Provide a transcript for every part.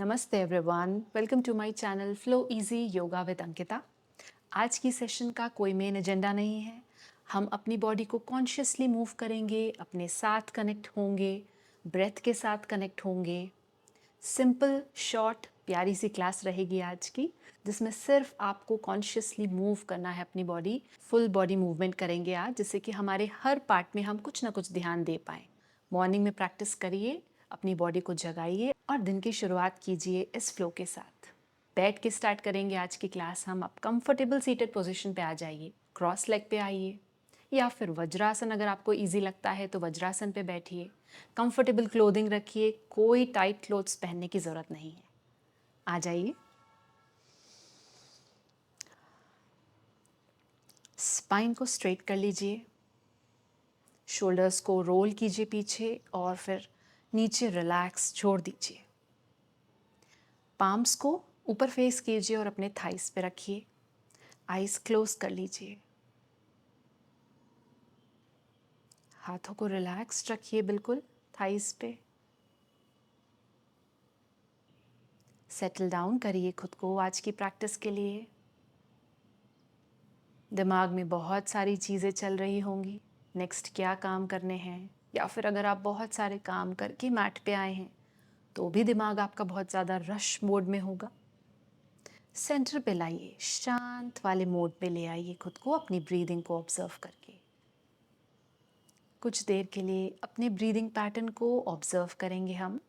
नमस्ते everyone, welcome to my channel flow easy yoga with Ankita. आज की सेशन का कोई मेन एजेंडा नहीं है। हम अपनी बॉडी को कॉन्शियसली मूव करेंगे, अपने साथ कनेक्ट होंगे, ब्रेथ के साथ कनेक्ट होंगे। सिंपल शॉर्ट प्यारी सी क्लास रहेगी आज की, जिसमें सिर्फ आपको कॉन्शियसली मूव करना है अपनी बॉडी। फुल बॉडी मूवमेंट करेंगे आज, जिससे कि हमारे हर पार्ट में हम कुछ ना कुछ ध्यान दे पाएँ। मॉर्निंग में प्रैक्टिस करिए, अपनी बॉडी को जगाइए और दिन की शुरुआत कीजिए इस फ्लो के साथ। बैठ के स्टार्ट करेंगे आज की क्लास हम। आप कंफर्टेबल सीटेड पोजीशन पे आ जाइए, क्रॉस लेग पे आइए, या फिर वज्रासन अगर आपको इजी लगता है तो वज्रासन पे बैठिए। कंफर्टेबल क्लोथिंग रखिए, कोई टाइट क्लोथ्स पहनने की ज़रूरत नहीं है। आ जाइए। स्पाइन को स्ट्रेट कर लीजिए, शोल्डर्स को रोल कीजिए पीछे और फिर नीचे रिलैक्स छोड़ दीजिए। पाम्स को ऊपर फेस कीजिए और अपने थाइस पे रखिए। आइज क्लोज कर लीजिए। हाथों को रिलैक्स रखिए बिल्कुल थाइस पे। सेटल डाउन करिए खुद को आज की प्रैक्टिस के लिए। दिमाग में बहुत सारी चीज़ें चल रही होंगी, नेक्स्ट क्या काम करने हैं, या फिर अगर आप बहुत सारे काम करके मैट पे आए हैं तो भी दिमाग आपका बहुत ज़्यादा रश मोड में होगा। सेंटर पे लाइए, शांत वाले मोड पे ले आइए खुद को, अपनी ब्रीदिंग को ऑब्जर्व करके। कुछ देर के लिए अपने ब्रीदिंग पैटर्न को ऑब्जर्व करेंगे हम।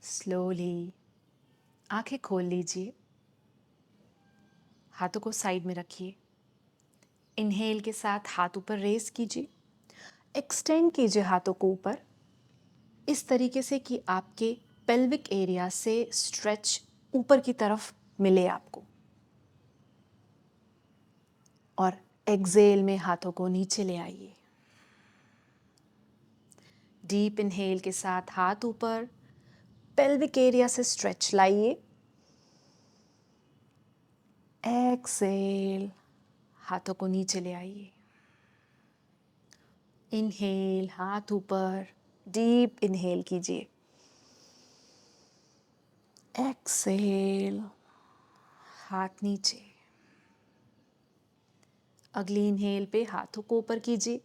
स्लोली आंखें खोल लीजिए, हाथों को साइड में रखिए। इनहेल के साथ हाथ ऊपर रेस कीजिए, एक्सटेंड कीजिए हाथों को ऊपर इस तरीके से कि आपके पेल्विक एरिया से स्ट्रेच ऊपर की तरफ मिले आपको। और एक्सेल में हाथों को नीचे ले आइए। डीप इनहेल के साथ हाथ ऊपर, पेल्विक एरिया से स्ट्रेच लाइए। एक्सेल, हाथों को नीचे ले आइए। इनहेल, हाथ ऊपर, डीप इनहेल कीजिए। एक्सेल, हाथ नीचे। अगली इनहेल पे हाथों को ऊपर कीजिए,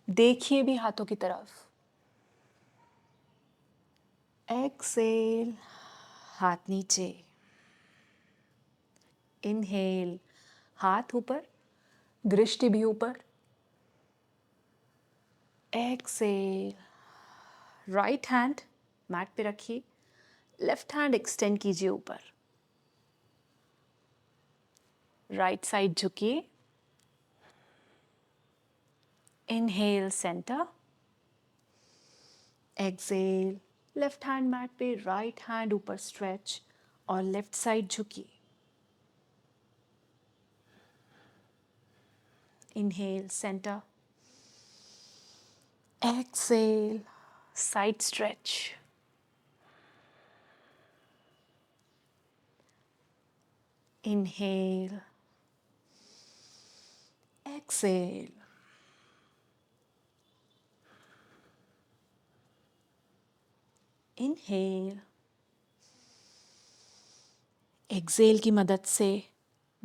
देखिए भी हाथों की तरफ। एक्सेल, हाथ नीचे। इनहेल, हाथ ऊपर, दृष्टि भी ऊपर। एक्सेल, राइट हैंड मैट पे रखिए, लेफ्ट हैंड एक्सटेंड कीजिए ऊपर। राइट साइड झुकिए। Inhale centre, exhale, left hand mat पे, राइट हैंड ऊपर स्ट्रेच और लेफ्ट साइड झुकिए। Inhale centre, exhale, side stretch. Inhale, exhale. Inhale. Exhale की मदद से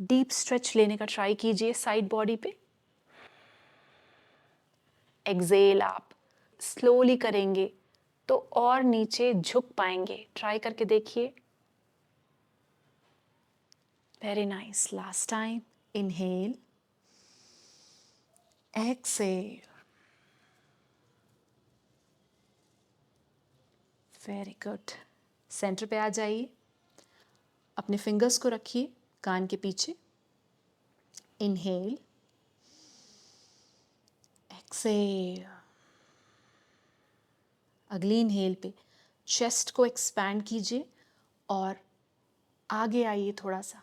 डीप स्ट्रेच लेने का ट्राई कीजिए साइड बॉडी पे। एक्सेल आप स्लोली करेंगे तो और नीचे झुक पाएंगे, ट्राई करके देखिए। Very nice, last time. Inhale, exhale, very good. Centre पे आ जाइए, अपने फिंगर्स को रखिए कान के पीछे। Inhale, exhale. अगली इनहेल पे चेस्ट को एक्सपैंड कीजिए और आगे आइए थोड़ा सा।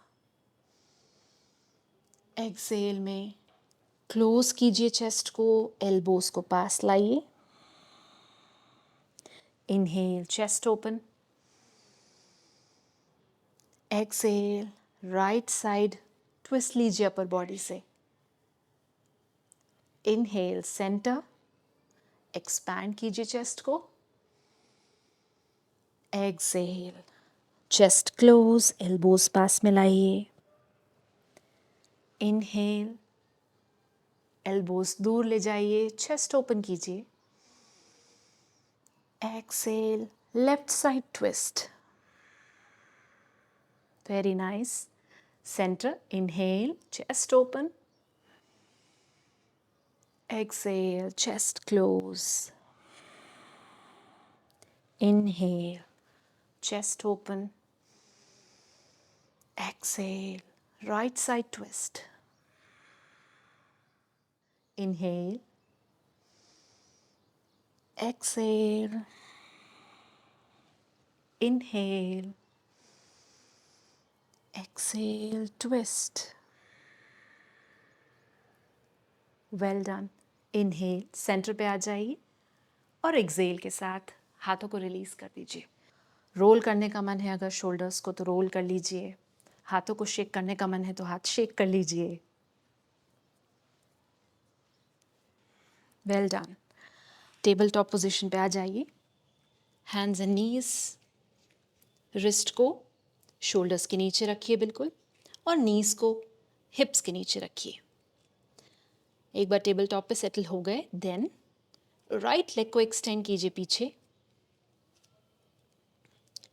एक्सेल में क्लोज कीजिए चेस्ट को, एल्बोस को पास लाइए। Inhale, chest open. Exhale, right side twist लीजिए अपर बॉडी से। इनहेल, सेंटर, एक्सपैंड कीजिए चेस्ट को। एक्सेल, चेस्ट क्लोज, एल्बोस पास में लाइए। इनहेल, एल्बोस दूर ले जाइए, चेस्ट ओपन कीजिए। Exhale, left side twist. Very nice. Centre, inhale, chest open. Exhale, chest close. Inhale, chest open. Exhale, right side twist. Inhale, exhale, inhale, exhale, twist. Well done. Inhale, centre पे आ जाइए और Excel के साथ हाथों को release कर दीजिए। रोल करने का मन है अगर शोल्डर्स को तो रोल कर लीजिए, हाथों को शेक करने का मन है तो हाथ शेक कर लीजिए। Well done. Table top position पे आ जाइए। हैंड्स एंड नीज, रिस्ट को शोल्डर्स के नीचे रखिए बिल्कुल, और नीज को हिप्स के नीचे रखिए। एक बार टेबल टॉप पे सेटल हो गए, देन राइट लेग को एक्सटेंड कीजिए पीछे।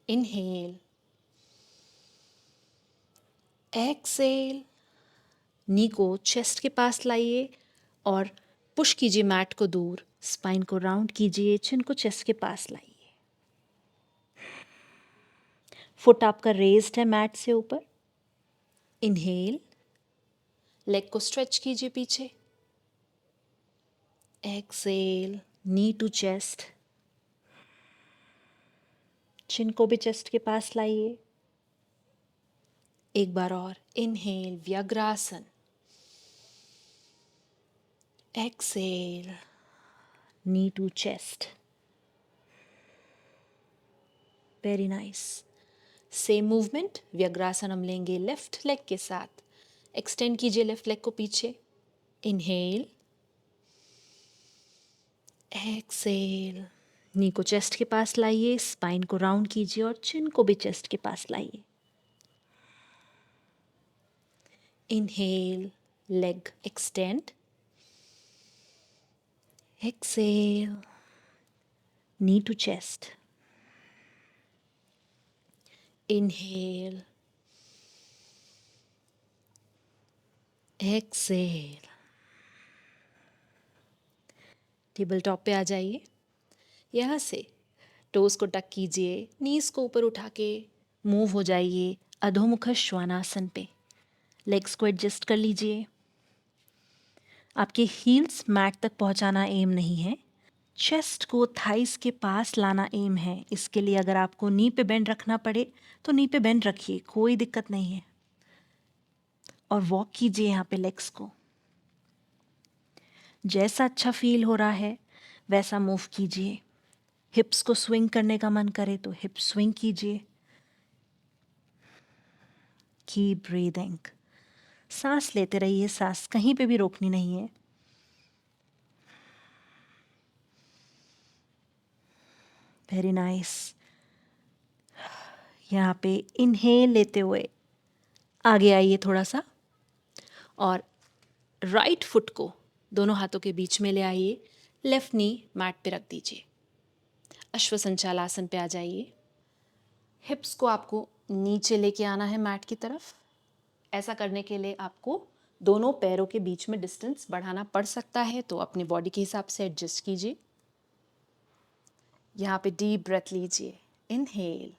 इनहेल, एक्सेल, नी को चेस्ट के पास लाइए और पुश कीजिए मैट को दूर। स्पाइन को राउंड कीजिए, चिन को चेस्ट के पास लाइए। फुट आपका रेज्ड है मैट से ऊपर। इनहेल, लेग को स्ट्रेच कीजिए पीछे। Exhale, knee to chest, chin को भी चेस्ट के पास लाइए। एक बार और। Inhale, Vyaghrasana. Exhale, knee to chest. Very nice. Same movement Vyaghrasana हम लेंगे लेफ्ट लेग के साथ। एक्सटेंड कीजिए लेफ्ट लेग को पीछे। इनहेल, एक्सेल, नी को चेस्ट के पास लाइए, स्पाइन को राउंड कीजिए और चिन को भी चेस्ट के पास लाइए। Inhale, leg extend. Exhale, knee to chest. Inhale, exhale. Table top पे आ जाइए। यहाँ से टोज को टक कीजिए, नीज को ऊपर उठा के मूव हो जाइए अधोमुख श्वानासन पे। लेग्स को एडजस्ट कर लीजिए। आपके हील्स मैट तक पहुंचाना एम नहीं है, चेस्ट को थाइस के पास लाना एम है। इसके लिए अगर आपको नी पे बेंड रखना पड़े तो नी पे बेंड रखिए, कोई दिक्कत नहीं है। और वॉक कीजिए यहाँ पे लेग्स को। जैसा अच्छा फील हो रहा है वैसा मूव कीजिए। हिप्स को स्विंग करने का मन करे तो हिप स्विंग कीजिए। Keep breathing. सांस लेते रहिए, सांस कहीं पे भी रोकनी नहीं है। Very nice. यहाँ पे इनहेल लेते हुए आगे आइए थोड़ा सा और राइट फुट को दोनों हाथों के बीच में ले आइए। लेफ्ट नी मैट पे रख दीजिए। अश्वसंचालासन पे आ जाइए। हिप्स को आपको नीचे लेके आना है मैट की तरफ। ऐसा करने के लिए आपको दोनों पैरों के बीच में डिस्टेंस बढ़ाना पड़ सकता है तो अपनी बॉडी के हिसाब से एडजस्ट कीजिए। यहाँ पे डीप ब्रेथ लीजिए, inhale,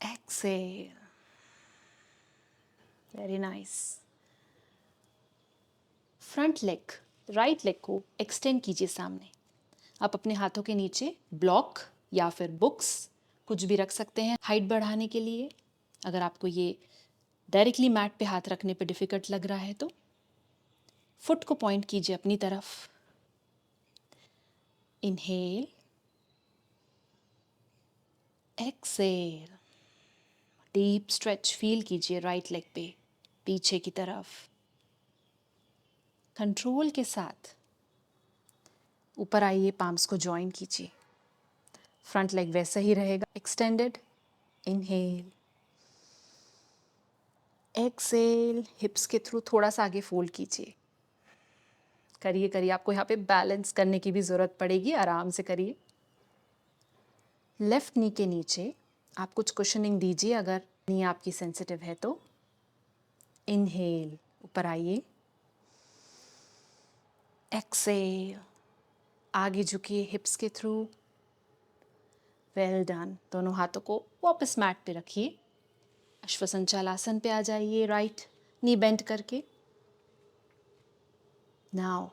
exhale, very nice. Front leg, right leg को एक्सटेंड कीजिए सामने। आप अपने हाथों के नीचे ब्लॉक या फिर बुक्स कुछ भी रख सकते हैं हाइट बढ़ाने के लिए। अगर आपको ये डायरेक्टली मैट पे हाथ रखने पे डिफ़िकल्ट लग रहा है तो फुट को पॉइंट कीजिए अपनी तरफ। Inhale, exhale, deep stretch feel कीजिए राइट लेग पे, पीछे की तरफ। कंट्रोल के साथ ऊपर आइए, पाम्स को जॉइन कीजिए। फ्रंट लेग वैसा ही रहेगा, एक्सटेंडेड। इनहेल, एक्सहेल, हिप्स के थ्रू थोड़ा सा आगे फोल्ड कीजिए। करिए करिए, आपको यहाँ पे बैलेंस करने की भी ज़रूरत पड़ेगी, आराम से करिए। लेफ्ट नी के नीचे आप कुछ कुशनिंग दीजिए अगर नी आपकी सेंसिटिव है तो। इनहेल, ऊपर आइए, एक्सहेल, आगे झुकिए हिप्स के थ्रू। Well done. दोनों हाथों को वापस मैट पे रखिए। अश्वसंचालासन पे आ जाइए, राइट नी बेंड करके। नाउ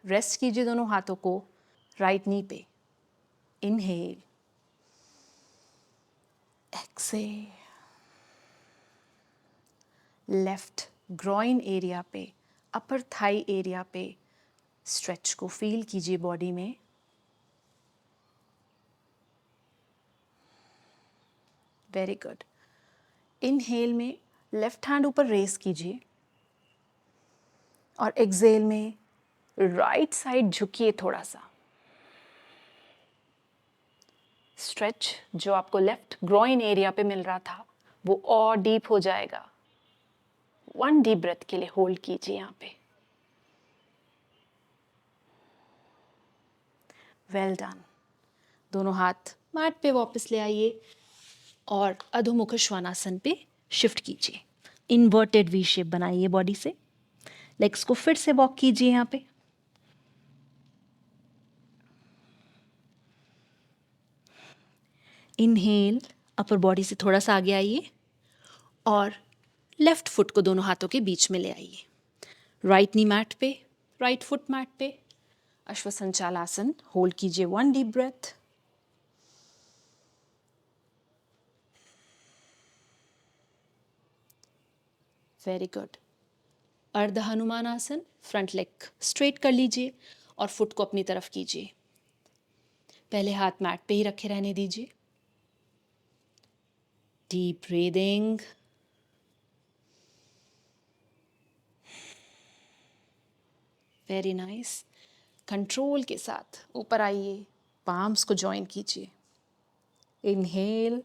रेस्ट कीजिए दोनों हाथों को राइट नी पे। Inhale, exhale, left groin area पे, अपर थाई एरिया पे स्ट्रेच को फील कीजिए बॉडी में। Very good. इनहेल में लेफ्ट हैंड ऊपर रेस कीजिए और एक्सहेल में राइट साइड झुकिए थोड़ा सा। स्ट्रेच जो आपको लेफ्ट ग्रॉइन एरिया पे मिल रहा था वो और डीप हो जाएगा। 1 डीप ब्रेथ के लिए होल्ड कीजिए यहाँ पे। Well done. दोनों हाथ मैट पे वापस ले आइए और अधोमुख श्वानासन पे शिफ्ट कीजिए। इन्वर्टेड वी शेप बनाइए बॉडी से। लेग्स को फिर से वॉक कीजिए यहाँ पे। इनहेल, अपर बॉडी से थोड़ा सा आगे आइए और लेफ्ट फुट को दोनों हाथों के बीच में ले आइए। राइट नी मैट पे, राइट फुट मैट पे। अश्वसंचालासन होल्ड कीजिए। 1 डीप ब्रेथ। Very good. अर्ध हनुमान आसन, फ्रंट लेग स्ट्रेट कर लीजिए और फुट को अपनी तरफ कीजिए। पहले हाथ मैट पे ही रखे रहने दीजिए। Deep breathing. Very nice. Control के साथ ऊपर आइए, पाम्स को जॉइन कीजिए। इनहेल,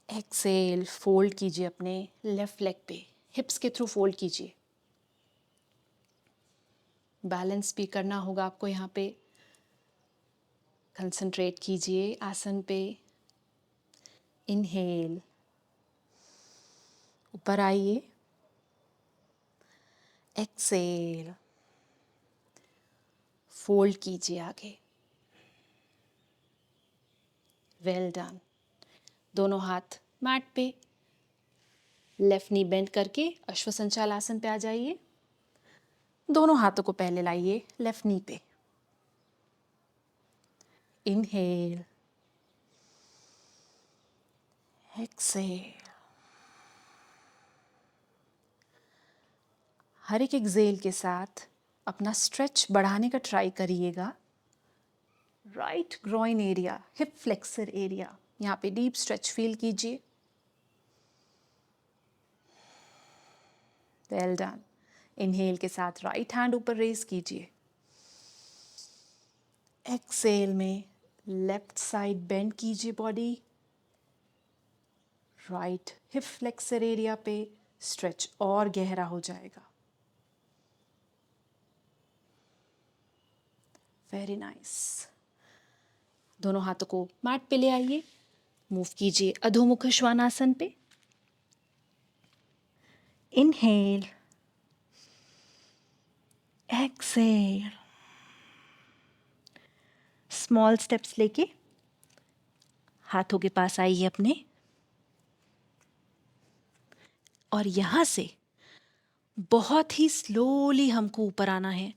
एक्सहेल, फोल्ड कीजिए अपने लेफ्ट लेग पे, हिप्स के थ्रू फोल्ड कीजिए। बैलेंस भी करना होगा आपको यहाँ पे। कंसंट्रेट कीजिए आसन पे। इनहेल, ऊपर आइए, एक्सहेल, फोल्ड कीजिए आगे। Well done. दोनों हाथ मैट पे, लेफ्ट नी बेंड करके अश्वसंचालासन पे आ जाइए। दोनों हाथों को पहले लाइए लेफ्ट नी पे। Inhale, exhale. हर एक एक्सहेल के साथ अपना स्ट्रेच बढ़ाने का ट्राई करिएगा। Right groin area, hip flexor area, यहाँ पे डीप स्ट्रेच फील कीजिए। Well done. इनहेल के साथ राइट हैंड ऊपर रेज कीजिए। एक्सहेल में लेफ्ट साइड बेंड कीजिए body. Right hip flexor area पे स्ट्रेच और गहरा हो जाएगा। Very nice. दोनों हाथों को मैट पे ले आइए। मूव कीजिए अधोमुख श्वानासन पे। Inhale, exhale. स्मॉल स्टेप्स लेके हाथों के पास आइए अपने, और यहाँ से बहुत ही स्लोली हमको ऊपर आना है।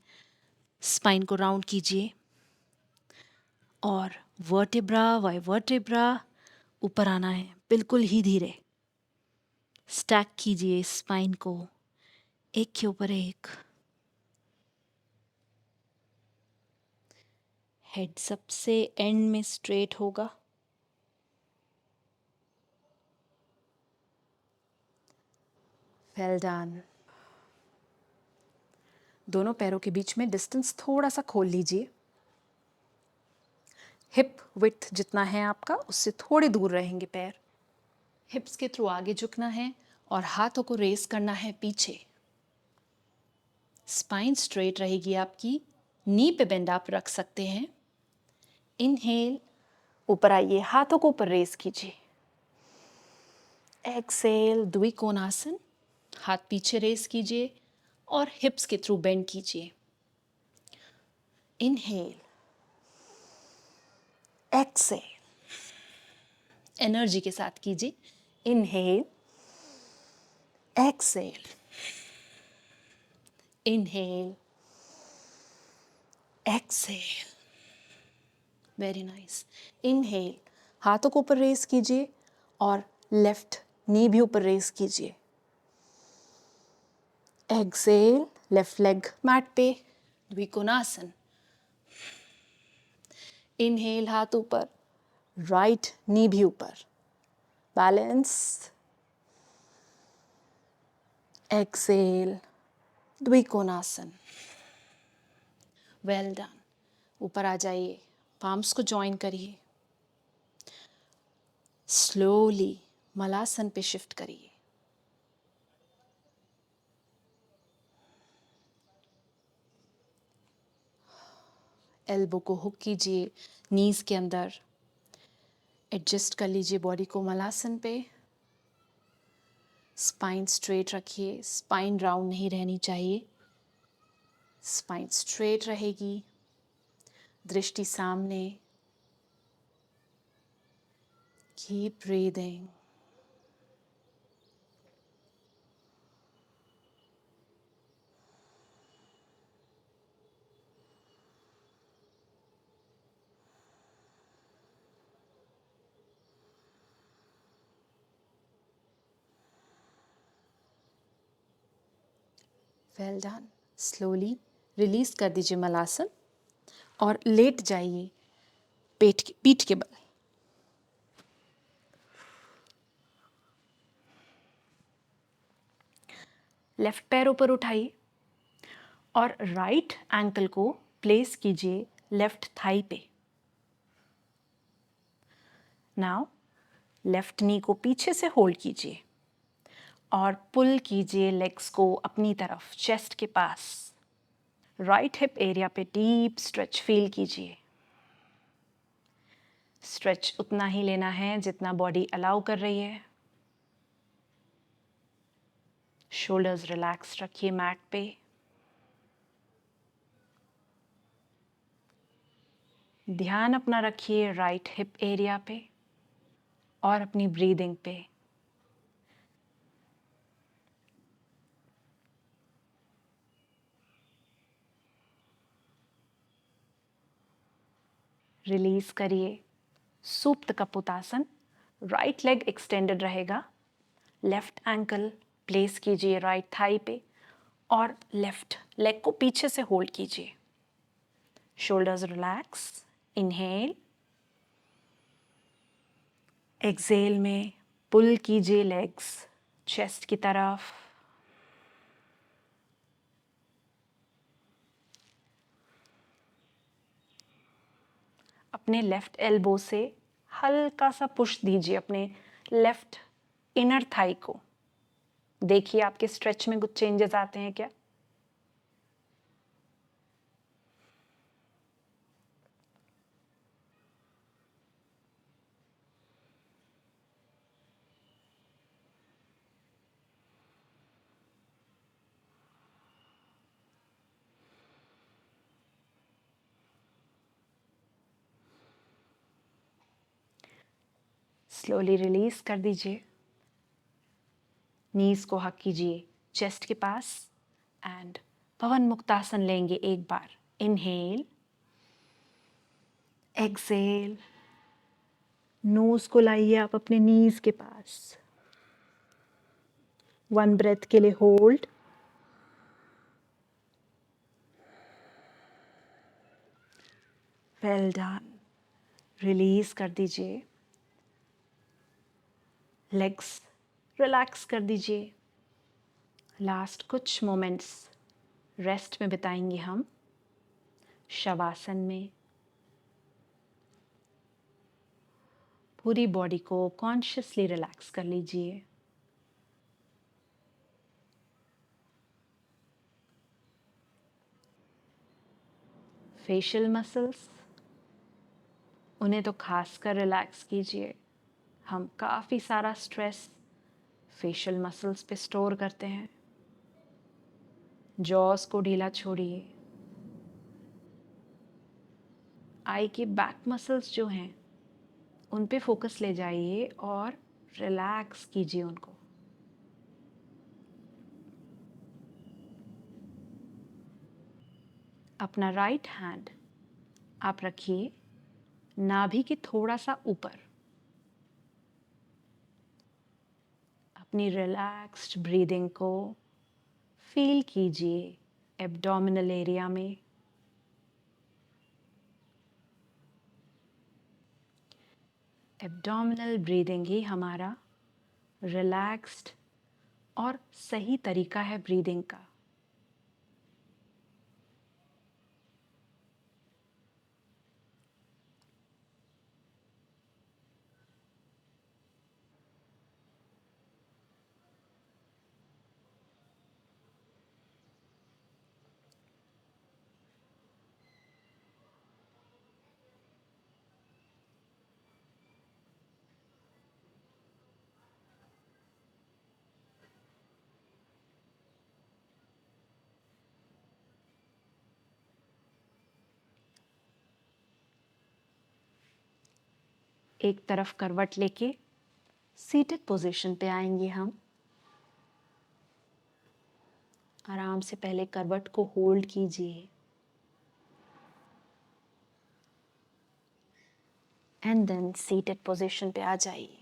स्पाइन को राउंड कीजिए और वर्टेब्रा बाय वर्टेब्रा ऊपर आना है, बिल्कुल ही धीरे। स्टैक कीजिए स्पाइन को एक के ऊपर एक। हेड सबसे एंड में स्ट्रेट होगा। Well done. दोनों पैरों के बीच में डिस्टेंस थोड़ा सा खोल लीजिए। हिप विड्थ जितना है आपका, उससे थोड़े दूर रहेंगे पैर। हिप्स के थ्रू आगे झुकना है और हाथों को रेस करना है पीछे। स्पाइन स्ट्रेट रहेगी आपकी। नी पे बेंड आप रख सकते हैं। इनहेल, ऊपर आइए, हाथों को ऊपर रेस कीजिए। एक्सहेल, द्विकोणासन, हाथ पीछे रेस कीजिए और हिप्स के थ्रू बेंड कीजिए। इनहेल, एक्सहेल, एनर्जी के साथ कीजिए। Inhale, exhale, inhale, exhale. Very nice. Inhale, हाथों को ऊपर रेस कीजिए और लेफ्ट नी भी ऊपर रेस कीजिए। एक्सहेल, लेफ्ट लेग मैट पे, द्विकोणासन। इनहेल, हाथ ऊपर, राइट नी भी ऊपर, balance. Exhale, Dwikonasana. Well done. ऊपर आ जाइए, पाम्स को जॉइन करिए। स्लोली मलासन पे शिफ्ट करिए। एल्बो को हुक कीजिए नीज के अंदर। एडजस्ट कर लीजिए बॉडी को मलासन पे। स्पाइन स्ट्रेट रखिए, स्पाइन राउंड नहीं रहनी चाहिए। स्पाइन स्ट्रेट रहेगी, दृष्टि सामने। Keep breathing. Well done. Slowly release कर दीजिए मलासन और लेट जाइए पीठ के बल। लेफ्ट पैर ऊपर उठाइए और राइट एंकल को प्लेस कीजिए लेफ्ट थाई पे। नाउ लेफ्ट नी को पीछे से होल्ड कीजिए और पुल कीजिए लेग्स को अपनी तरफ, चेस्ट के पास। राइट हिप एरिया पे डीप स्ट्रेच फील कीजिए। स्ट्रेच उतना ही लेना है जितना बॉडी अलाउ कर रही है। शोल्डर्स रिलैक्स रखिए मैट पे। ध्यान अपना रखिए राइट हिप एरिया पे और अपनी ब्रीदिंग पे। रिलीज करिए सुप्त कपोतासन। राइट लेग एक्सटेंडेड रहेगा। लेफ्ट एंकल प्लेस कीजिए राइट थाई पे और लेफ्ट लेग को पीछे से होल्ड कीजिए। Shoulders relax. इनहेल, एक्सहेल में पुल कीजिए लेग्स चेस्ट की तरफ। अपने लेफ्ट एल्बो से हल्का सा पुश दीजिए अपने लेफ्ट इनर थाई को। देखिए आपके स्ट्रेच में कुछ चेंजेस आते हैं क्या। स्लोली रिलीज कर दीजिए। नीज को हक कीजिए चेस्ट के पास एंड पवन मुक्तासन लेंगे एक बार। इनहेल, एक्सेल, नोज को लाइए आप अपने नीज के पास। 1 ब्रेथ के लिए होल्ड, वेल डन। रिलीज कर दीजिए। लेग्स रिलैक्स कर दीजिए। लास्ट कुछ मोमेंट्स रेस्ट में बिताएंगे हम शवासन में। पूरी बॉडी को कॉन्शियसली रिलैक्स कर लीजिए। फेशियल मसल्स, उन्हें तो खासकर रिलैक्स कीजिए। हम काफ़ी सारा स्ट्रेस फेशियल मसल्स पे स्टोर करते हैं। जॉस को ढीला छोड़िए। आई के बैक मसल्स जो हैं उन पे फोकस ले जाइए और रिलैक्स कीजिए उनको। अपना राइट हैंड आप रखिए नाभि के थोड़ा सा ऊपर। अपनी रिलैक्स्ड ब्रीदिंग को फील कीजिए एब्डोमिनल एरिया में। एब्डोमिनल ब्रीदिंग ही हमारा रिलैक्स्ड और सही तरीका है ब्रीदिंग का। एक तरफ करवट लेके सीटेड पोजीशन पे आएंगे हम। आराम से पहले करवट को होल्ड कीजिए एंड देन सीटेड पोजीशन पे आ जाइए।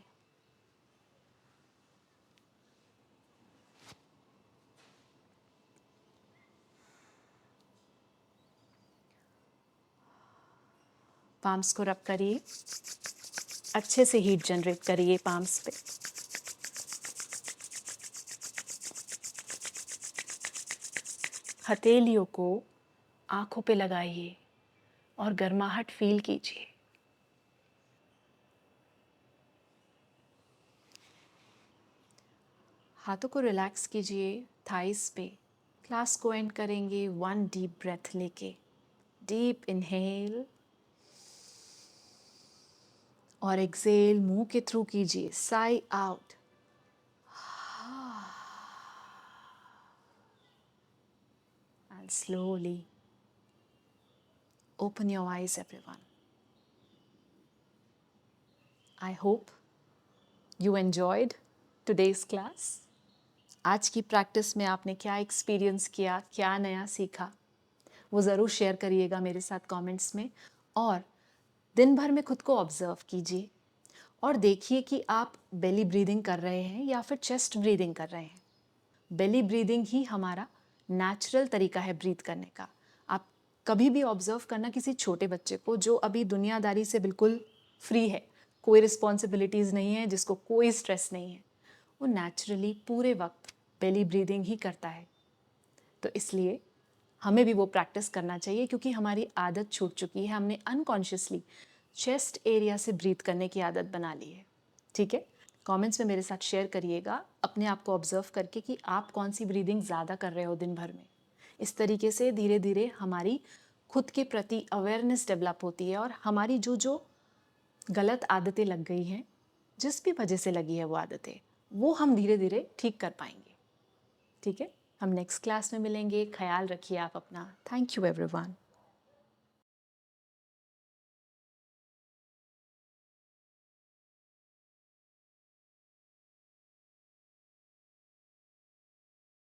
पाम्स को रब करिए, अच्छे से हीट जनरेट करिए पाम्स पे। हथेलियों को आंखों पे लगाइए और गर्माहट फील कीजिए। हाथों को रिलैक्स कीजिए थाइस पे। क्लास को एंड करेंगे 1 डीप ब्रेथ लेके। डीप इनहेल और एक्सेल मुंह के थ्रू कीजिए, Sai out. And slowly open your eyes everyone. I hope you enjoyed today's class. आज की प्रैक्टिस में आपने क्या एक्सपीरियंस किया, क्या नया सीखा, वो ज़रूर शेयर करिएगा मेरे साथ कमेंट्स में। और दिन भर में खुद को ऑब्जर्व कीजिए और देखिए कि आप बेली ब्रीदिंग कर रहे हैं या फिर चेस्ट ब्रीदिंग कर रहे हैं। बेली ब्रीदिंग ही हमारा नेचुरल तरीका है ब्रीथ करने का। आप कभी भी ऑब्जर्व करना किसी छोटे बच्चे को जो अभी दुनियादारी से बिल्कुल फ्री है, कोई रिस्पॉन्सिबिलिटीज़ नहीं है, जिसको कोई स्ट्रेस नहीं है, वो नेचुरली पूरे वक्त बेली ब्रीदिंग ही करता है। तो इसलिए हमें भी वो प्रैक्टिस करना चाहिए क्योंकि हमारी आदत छूट चुकी है। हमने अनकॉन्शियसली चेस्ट एरिया से ब्रीथ करने की आदत बना ली है। ठीक है, कमेंट्स में मेरे साथ शेयर करिएगा अपने आप को ऑब्जर्व करके कि आप कौन सी ब्रीदिंग ज़्यादा कर रहे हो दिन भर में। इस तरीके से धीरे धीरे हमारी खुद के प्रति अवेयरनेस डेवलप होती है और हमारी जो जो गलत आदतें लग गई हैं, जिस भी वजह से लगी है वो आदतें, वो हम धीरे धीरे ठीक कर पाएंगे। ठीक है, हम नेक्स्ट क्लास में मिलेंगे। ख्याल रखिए आप अपना। Thank you everyone.